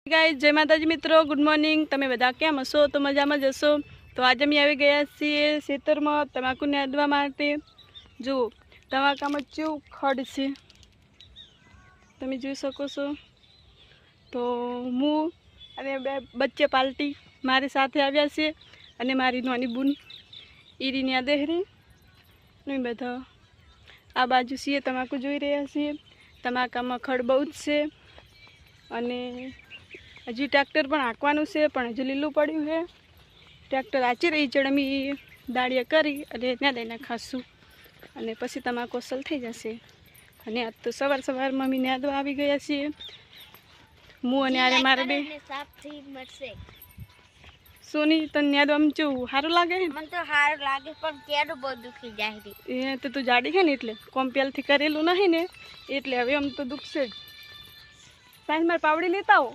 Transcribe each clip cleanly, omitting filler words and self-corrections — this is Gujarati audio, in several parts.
गाइस जय माताजी मित्रों गुड मॉर्निंग तमे बधा केम हशो तो मजा में जशो। तो आज अमी आई गया छीए खेतर में तमाकू नादवा माटे। जो तमाका में केवुं खड़ छे तमे जोई शको छो। तो हूँ अने बे बच्चे पाल्टी मारी साथे आव्या छे अने मारी नानी बून ईरी न्या देहरी ने बधा आ बाजू छीए तमाकू जोई रह्या छीए। तमाका में खड़ बहुत छे अने हजी ट्रेक्टर पण हांकवानुं छे पण हजू लीलू पड्युं है। ट्रेक्टर आची रही છે अमी दाड़िया करी अने ત્યાં લઈને ખાશું અને પછી તમાકુ અસલ થઈ જશે। અને આજ તો સવાર સવારમાં અમે ન્યાદવા આવી ગયા છીએ। હું અને આરે મારે બે સોની તને ન્યાદવામાં કેવું સારું લાગે? મને તો સારું લાગે પણ કેડું બહુ દુખી જાય છે। એ તો તું જાડી છે ને એટલે કોમ પહેલથી કરેલું નહીં ને એટલે હવે આમ તો દુખશે જ। સાંજ મારે પાવડી લેતા આવો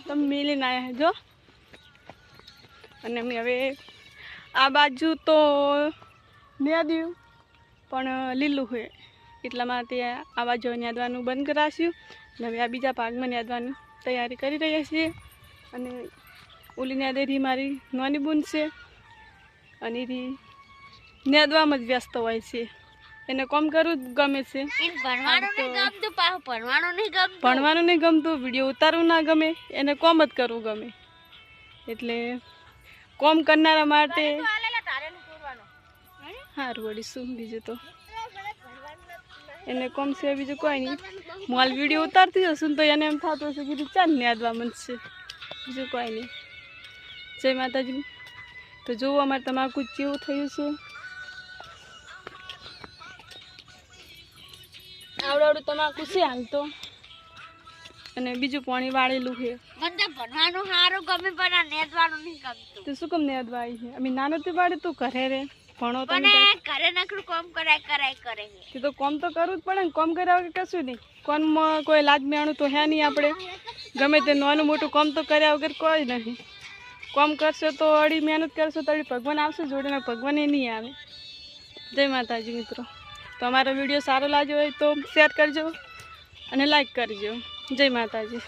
તમે મિલીને આવ્યા જો। અને અમે હવે આ બાજુ તો ન્યાદ્યું પણ લીલું હોય એટલા માટે આ બાજુ ન્યાદવાનું બંધ કરાશ્યું અને હવે આ બીજા ભાગમાં ન્યાદવાની તૈયારી કરી રહ્યા છીએ। અને ઓલી ન્યાદેરી મારી નાની બૂન છે અને એ ન્યાદવામાં જ વ્યસ્ત હોય છે। એને કોમ કરવું જ ગમે છે। ભણવાનું નહીં ગમતું વિડીયો ઉતારવું ના ગમે એને કોમ જ કરવું ગમે। એટલે કોમ કરનારા માટે સારું વળી શું બીજું તો એને કોમ છે બીજું કોઈ નહીં। હું હાલ વિડીયો ઉતારતી હશું તો એને એમ થતું હશે કે ચાલ ન્યાદવા મનશે બીજું કોઈ નહીં। જય માતાજી। તો જોવો અમારે તમાકુ કેવું થયું છે। આવડું તમાકુ છે હાલ તો અને બીજું પાણી વાળેલું છે। મને તો ભણવાનું સારું ગમે પણ નેદવાનું નહીં ગમતું। તો શું કેમ નેદવા આવી છે? અમે નાનોથી વાળે તું ઘરે રે ભણો તો ઘરે નકરું કામ કરાય કરે તો કોમ તો કરવું જ પડે ને। કોમ કર્યા વગર કશું નહીં। કોમમાં કોઈ લાજ મેણું તો હે નહીં આપણે ગમે તે નાનું મોટું કોમ તો કર્યા વગર કોઈ નહીં। કોમ કરશો તો અડી મહેનત કરશો તો અડી ભગવાન આવશે જોડે ભગવાન એ નહીં આવે। જય માતાજી મિત્રો। તો અમારો વિડીયો સારો લાગ્યો હોય તો શેર કરજો અને લાઈક કરજો। જય માતાજી।